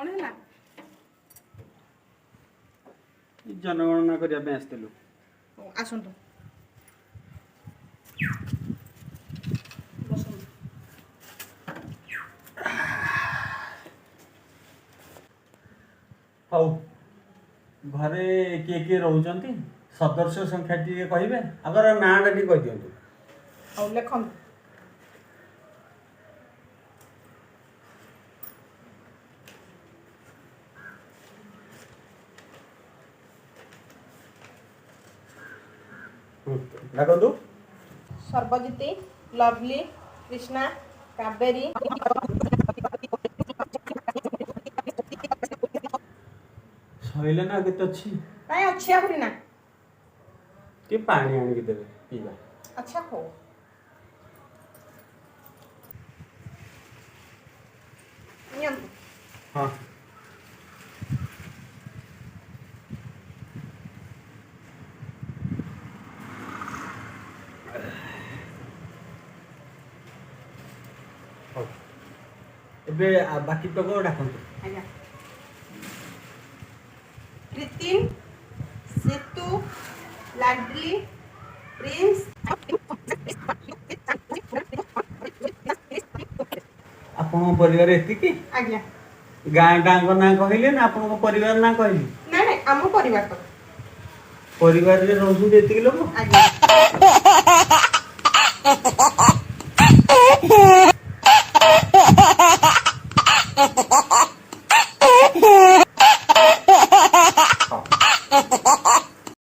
कौन है ना जनगणना करिया पे आस्तिलु आसंतु बसंतु हौ घरे किए किए रोचंती सदस्य संख्या टी कहिबे अगर नाटा टी कहि दियंतु और लेखन डाकंतु सर्वजिती लवली कृष्णा कावेरी सइले ना केते अछि काई अच्छी आबरी ना के पानी आनि के देबे पीबा अच्छा हो नियंतु हां एबे बाकी तो को डाकंतु आज्ञा कृतिन सेतु लाडली प्रिंस आपन परिवार एति की आज्ञा गाँ डांग ना कहले ना आपन परिवार ना कहली ना ना आम परिवार तो परिवार रे रहू एति लोग आज्ञा Ha ha ha!